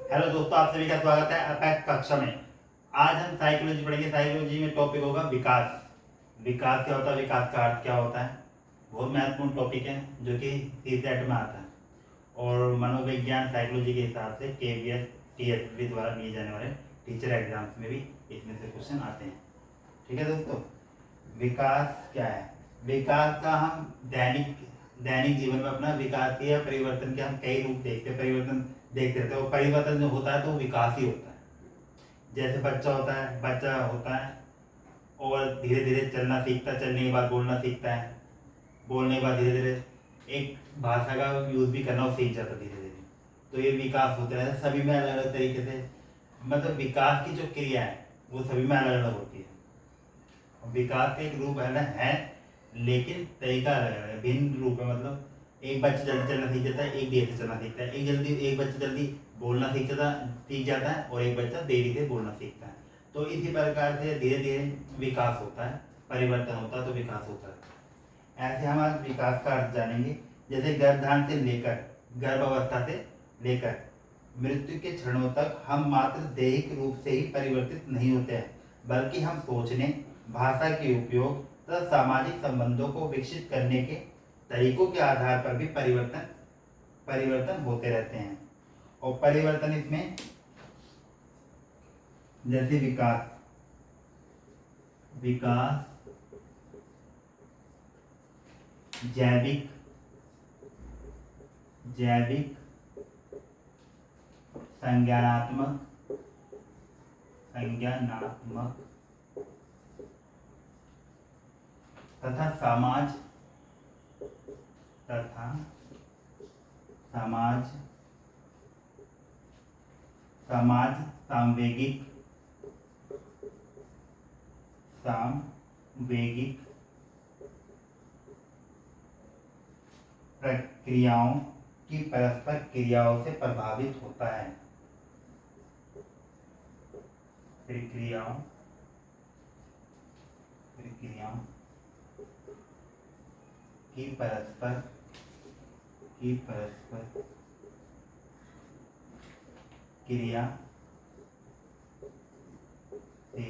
Hello दोस्तों, आप सभी का स्वागत है अपेक्स कक्षा में। आज हम साइकोलॉजी पढ़ेंगे। साइकोलॉजी में टॉपिक होगा विकास। विकास क्या होता है, विकास का अर्थ क्या होता है, बहुत महत्वपूर्ण टॉपिक है जो कि सीसेट में आता है। और मनोविज्ञान साइकोलॉजी के हिसाब से केवीएस टीएसपी द्वारा लिए जाने वाले टीचर एग्जाम्स में भी इसमें से क्वेश्चन आते हैं। ठीक है दोस्तों, विकास क्या है? विकास का हम दैनिक दैनिक जीवन में अपना विकास या परिवर्तन के हम कई रूप देखते हैं, परिवर्तन देखते रहते हैं। और परिवर्तन जो होता है तो विकास ही होता है। जैसे बच्चा होता है और धीरे धीरे चलना सीखता है, चलने के बाद बोलना सीखता है, बोलने के बाद धीरे धीरे एक भाषा का यूज भी करना वो सीख जाता है धीरे धीरे। तो ये विकास होता है सभी में अलग अलग तरीके से। मतलब विकास की जो क्रिया है वो सभी में अलग अलग होती है। विकास का एक रूप है लेकिन तरीका अलग अलग है, भिन्न रूप है। मतलब एक बच्चा जल्दी चलना सीख जाता है, एक देर से चलना सीखता है। एक बच्चा जल्दी बोलना सीख जाता है और एक बच्चा देरी से बोलना सीखता है। तो इसी प्रकार से धीरे धीरे विकास होता है, परिवर्तन होता है तो विकास होता है। ऐसे हम आज विकास का अर्थ जानेंगे। जैसे गर्भाधान से लेकर गर्भावस्था से लेकर मृत्यु के क्षणों तक हम मात्र दैहिक रूप से ही परिवर्तित नहीं होते हैं, बल्कि हम सोचने, भाषा के उपयोग तथा सामाजिक संबंधों को विकसित करने के तरीकों के आधार पर भी परिवर्तन होते रहते हैं। और परिवर्तन इसमें जैसे विकास विकास जैविक संज्ञानात्मक तथा समाज सांवेगिक प्रक्रियाओं की परस्पर क्रियाओं से प्रभावित होता है। प्रक्रियाओं की परस्पर क्रिया से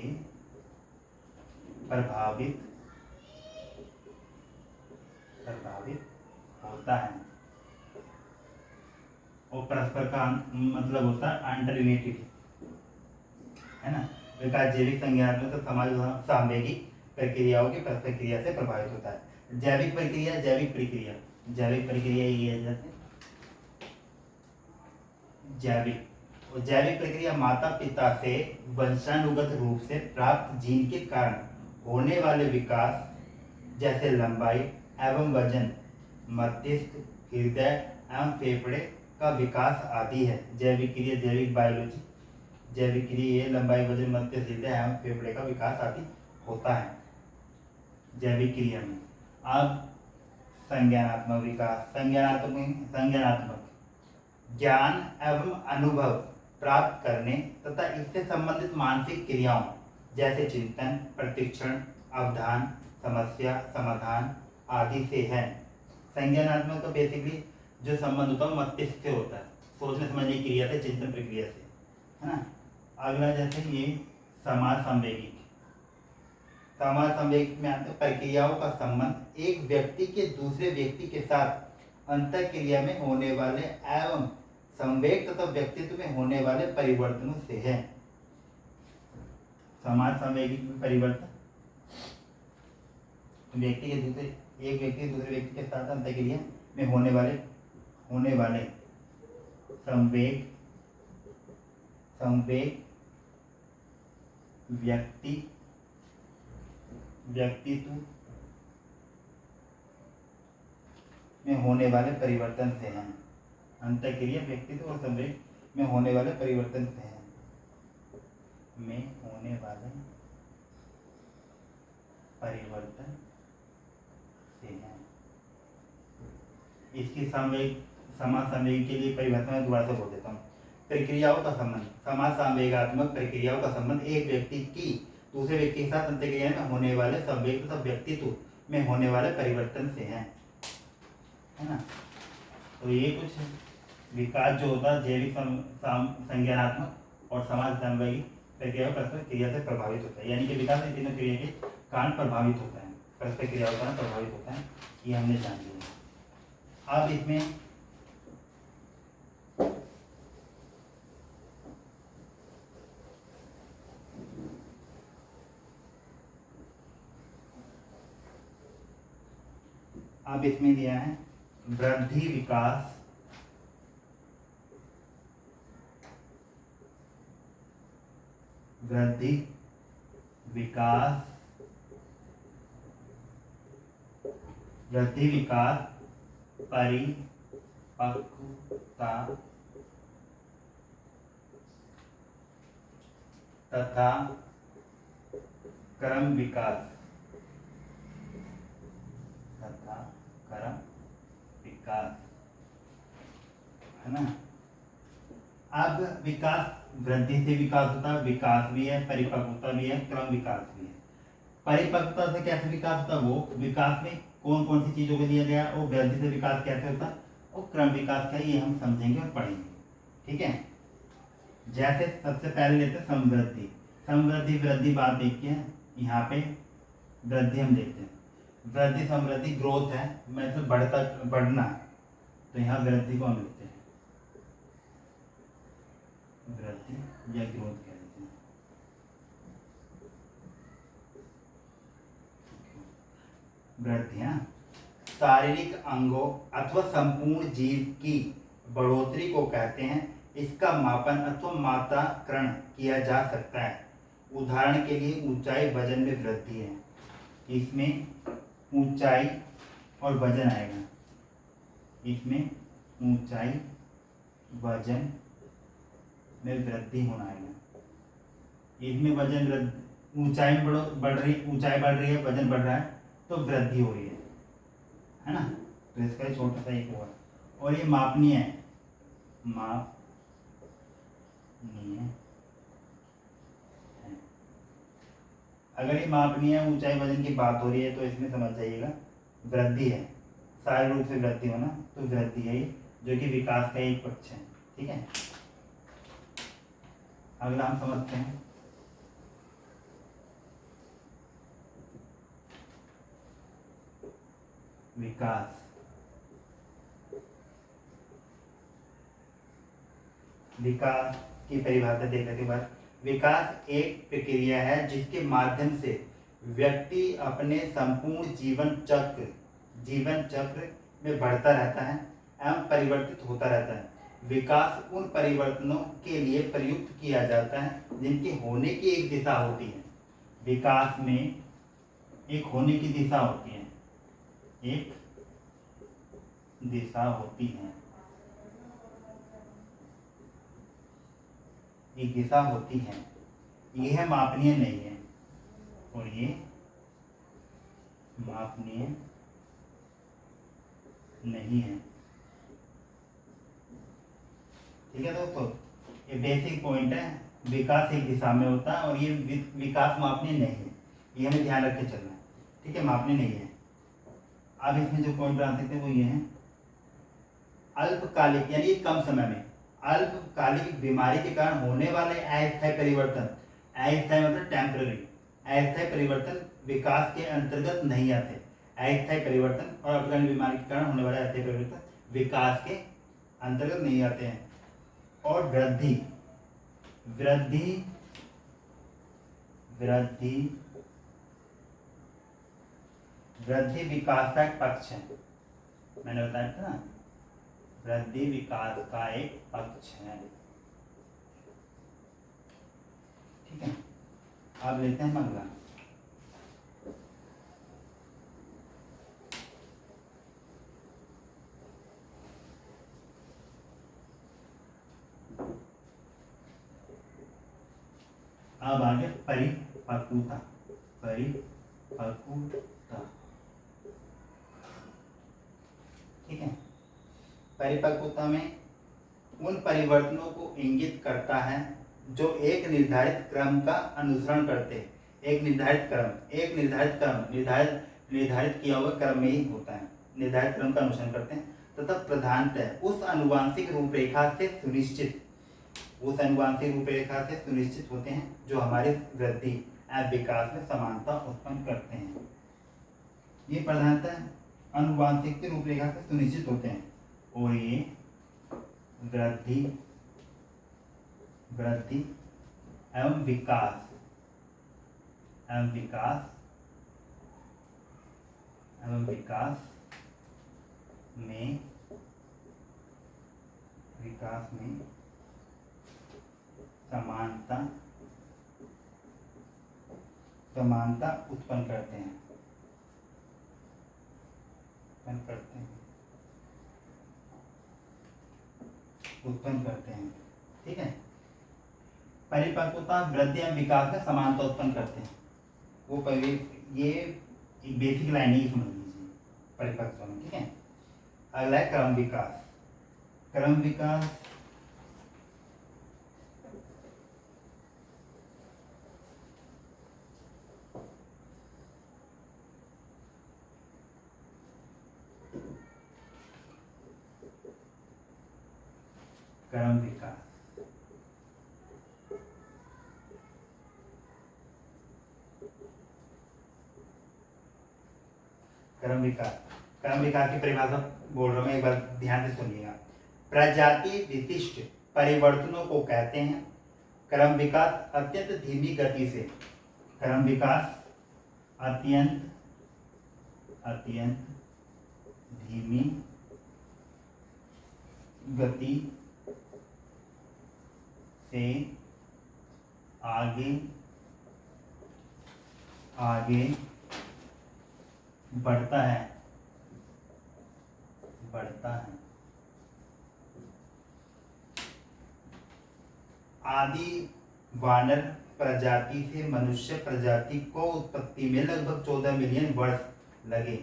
प्रभावित होता है। और परस्पर का मतलब होता है अंटररिलेटेड, है ना। विकास जैविक संज्ञानात्मक तो समाज सांवेगिक प्रक्रियाओं की परस्पर क्रिया से प्रभावित होता है। जैविक प्रक्रिया ये है जैसे जैविक प्रक्रिया माता पिता से वंशानुगत रूप से प्राप्त जीन के कारण होने वाले विकास, जैसे लंबाई एवं वजन, मस्तिष्क, हृदय एवं फेफड़े का विकास आदि है। जैविक क्रिया ये लंबाई, वजन, मस्तिष्क, हृदय एवं फेफड़े का विकास आदि होता है जैविक क्रिया में। अब संज्ञानात्मक विकास, संज्ञानात्मक ज्ञान एवं अनुभव प्राप्त करने तथा इससे संबंधित मानसिक क्रियाओं, जैसे चिंतन, प्रतिक्षण, अवधान, समस्या समाधान आदि से है। संज्ञानात्मक का बेसिकली जो संबंध होता है मस्तिष्क से होता है, सोचने समझने की क्रिया से, चिंतन प्रक्रिया से, है ना। अगला जैसे ये समाज संवेगिक में आते प्रक्रियाओं का संबंध एक व्यक्ति के दूसरे व्यक्ति के साथ अंतःक्रिया में होने वाले एवं संवेग तथा व्यक्तित्व में होने वाले परिवर्तनों से है। समाज संवेगिक परिवर्तन एक व्यक्ति दूसरे व्यक्ति के साथ अंतःक्रिया में होने वाले संवेग व्यक्तित्व में होने वाले परिवर्तन से है। अंतःक्रिया व्यक्तित्व और संवेग में होने वाले परिवर्तन से है। इसकी समाज संवेग के लिए परिभाषा में दोबारा से बोल देता हूँ। प्रक्रियाओं का संबंध, समाज संवेगात्मक प्रक्रियाओं का संबंध एक व्यक्ति की दूसरे व्यक्ति के साथ अंतःक्रिया में होने वाले संवेग तथा व्यक्तित्व में होने वाले परिवर्तन से है ना। तो ये कुछ विकास जो होता है जैविक संज्ञानात्मक और समाज समन्वयी प्रक्रिया परस्पर क्रिया से प्रभावित होता है। यानी कि विकास इन तीनों क्रिया के कारण प्रभावित होता है, परस्पर क्रिया होता है प्रभावित होता है, ये हमने जान लिया। अब इसमें दिया है वृद्धि विकास, वृद्धि विकास, वृद्धि विकास परिपक्वता तथा क्रम विकास, तथा क्रम विकास, है ना। अब विकास वृद्धि से विकास होता है, विकास भी है, परिपक्वता भी है, क्रम विकास भी है। परिपक्वता से कैसे विकास होता है, वो विकास में कौन कौन सी चीजों को दिया गया, और वृद्धि से विकास कैसे होता है, और क्रम विकास क्या है, ये हम समझेंगे और पढ़ेंगे। ठीक है, जैसे सबसे पहले लेते हैं समवृद्धि। समवृद्धि वृद्धि बात देखिए, यहाँ पे वृद्धि हम देखते हैं। वृद्धि समवृद्धि ग्रोथ है, मतलब बढ़ना, तो यहाँ वृद्धि को हम लिखते हैं वृद्धि या ग्रोथ कह देते हैं। वृद्धियां शारीरिक अंगों अथवा संपूर्ण जीव की बढ़ोतरी को कहते हैं। इसका मापन अथवा मात्राकरण किया जा सकता है। उदाहरण के लिए ऊंचाई वजन में वृद्धि है, इसमें ऊंचाई और वजन आएगा, इसमें ऊंचाई वजन में वृद्धि होना आएगा। इसमें वजन ऊंचाई बढ़ रही है, वजन बढ़ रहा है, तो वृद्धि हो रही है ना। तो इसका छोटा सा एक हुआ, और ये मापनीय है, मापनीय है। अगर ये मापनीय है, ऊंचाई वजन की बात हो रही है, तो इसमें समझ जाइएगा वृद्धि है, शारीरिक रूप से वृद्धि होना, तो वृद्धि है, जो कि विकास का एक पक्ष है। ठीक है, अगला हम समझते हैं विकास। विकास की परिभाषा देखने के बाद, विकास एक प्रक्रिया है जिसके माध्यम से व्यक्ति अपने संपूर्ण जीवन चक्र में बढ़ता रहता है एवं परिवर्तित होता रहता है। विकास उन परिवर्तनों के लिए प्रयुक्त किया जाता है जिनके होने की एक दिशा होती है। विकास में एक होने की दिशा होती है, एक दिशा होती है, एक दिशा होती है। यह मापनीय नहीं है, और ये मापनीय नहीं है। ठीक है दोस्तों, ये बेसिक पॉइंट है। विकास एक दिशा में होता है, और ये विकास मापनीय नहीं है, ये हमें ध्यान रख के चलना है। ठीक है, मापनीय नहीं है। अब इसमें जो पॉइंट आ सकते हैं वो ये है, अल्पकालिक यानी कम समय में अल्पकालिक बीमारी के कारण होने वाले अस्थायी परिवर्तन, अस्थायी मतलब टेम्पररी, अस्थायी परिवर्तन विकास के अंतर्गत नहीं आते। अस्थायी परिवर्तन और अल्पकालिक बीमारी के कारण होने वाले अस्थायी परिवर्तन विकास के अंतर्गत नहीं आते हैं। और वृद्धि विकास का एक पक्ष है, मैंने बताया था ना, वृद्धि विकास का एक पक्ष है। ठीक है, अब लेते हैं अगला। अब आगे परिपक्वता। ठीक है, परिपक्वता में उन परिवर्तनों को इंगित करता है जो एक निर्धारित क्रम का अनुसरण करते हैं। एक निर्धारित क्रम निर्धारित किया हुआ क्रम में ही होता है, निर्धारित क्रम का अनुसरण करते हैं। तथा प्रधानतः उस आनुवंशिक रूपरेखा से सुनिश्चित होते हैं जो हमारे वृद्धि एवं विकास में समानता उत्पन्न करते हैं। ये प्रधानतः आनुवंशिक रूपरेखा से सुनिश्चित होते हैं और ये वृद्धि एवं विकास में समानता उत्पन्न करते हैं। ठीक है। परिपक्वता वृद्धि एवं विकास में समानता उत्पन्न करते हैं। वो पहले ये बेसिक लाइन ही समझ लीजिए परिपक्वता में। ठीक है। अगला है क्रम विकास। क्रम विकास क्रम विकास की परिभाषा बोल रहा हूँ, एक बार ध्यान से सुनिएगा। प्रजाति विशिष्ट परिवर्तनों को कहते हैं। क्रम विकास अत्यंत धीमी गति से धीमी गति से आगे बढ़ता है। आदि वानर प्रजाति से मनुष्य प्रजाति को उत्पत्ति में लगभग 14 मिलियन वर्ष लगे।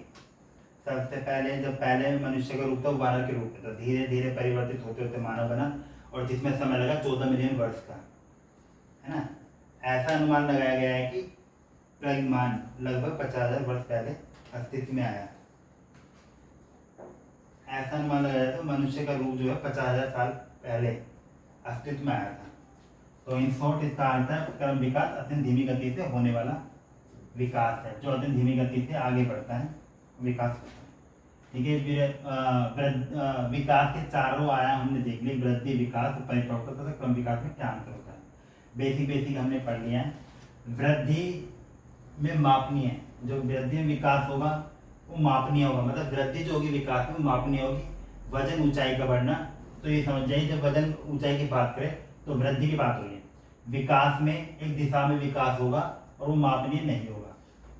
सबसे पहले जब पहले मनुष्य का रूप था वानर के रूप में, तो धीरे धीरे परिवर्तित होते होते मानव बना, और जिसमें समय लगा 14 मिलियन वर्ष का, है ना। ऐसा अनुमान लगाया गया है कि प्रज्ञान लगभग 50,000 वर्ष पहले अस्तित्व में आया। ऐसा अनुमान लगाया था मनुष्य का रूप जो है 50,000 साल पहले अस्तित्व में आया था। तो इन शॉर्ट इसका अर्थ है क्रम विकास अत्यंत धीमी गति से होने वाला विकास है, जो अत्यंत धीमी गति से आगे बढ़ता है, विकास होता है। ठीक है। फिर विकास के चारों आयाम हमने देख लिए, वृद्धि, विकास, परिपक्वता तथा क्रम विकास में क्या अंतर होता है। बेसिक हमने पढ़ लिया है। वृद्धि में मापनीय, जो वृद्धि में विकास होगा वो मापनीय होगा, मतलब वृद्धि जो होगी विकास में मापनीय होगी। वजन ऊंचाई का बढ़ना, तो ये समझ जाइए जब वजन ऊंचाई की बात करें तो वृद्धि की बात होगी। विकास में एक दिशा में विकास होगा और वो मापनीय नहीं होगा।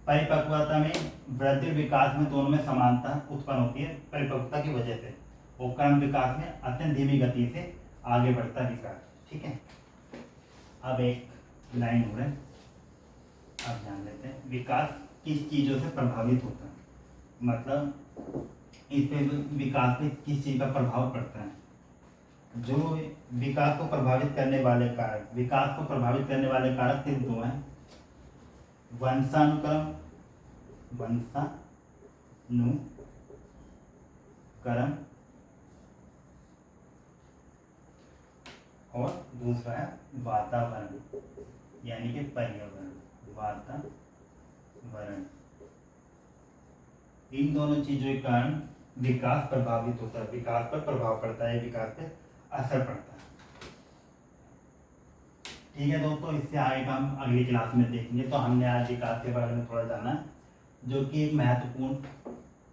परिपक्वता में वृद्धि और विकास में दोनों में समानता उत्पन्न होती है परिपक्वता की वजह से, और क्रम विकास में अत्यंत धीमी गति से आगे बढ़ता विकास। ठीक है। अब एक लाइन हो रहा है, अब ध्यान देते हैं विकास किस चीज़ों से प्रभावित होता है, मतलब इस पे विकास पे किस चीज़ का प्रभाव पड़ता है। जो विकास को प्रभावित करने वाले कारक सिर्फ दो हैं, वंशानुक्रम और दूसरा है वातावरण, यानी कि पर्यावरण, वातावरण। इन दोनों चीजों के कारण विकास प्रभावित होता है, विकास पर प्रभाव पड़ता है, विकास पे असर पड़ता है। ठीक है दोस्तों, इससे आगे का हम अगली क्लास में देखेंगे। तो हमने आज विकास के बारे में थोड़ा जाना, जो कि एक महत्वपूर्ण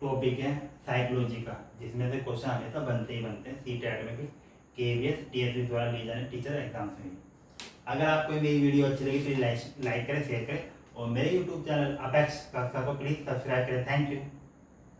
टॉपिक है साइकोलॉजी का, जिसमें से क्वेश्चन हमेशा बनते ही बनते हैं सीटेट में भी, केवीएस टीएसपी द्वारा लिए जाने टीचर एग्जाम्स में भी। अगर आपको मेरी वीडियो अच्छी लगी तो लाइक करें, शेयर करें, और मेरे यूट्यूब चैनल अपेक्स कक्षा को प्लीज़ सब्सक्राइब करें। Thank you.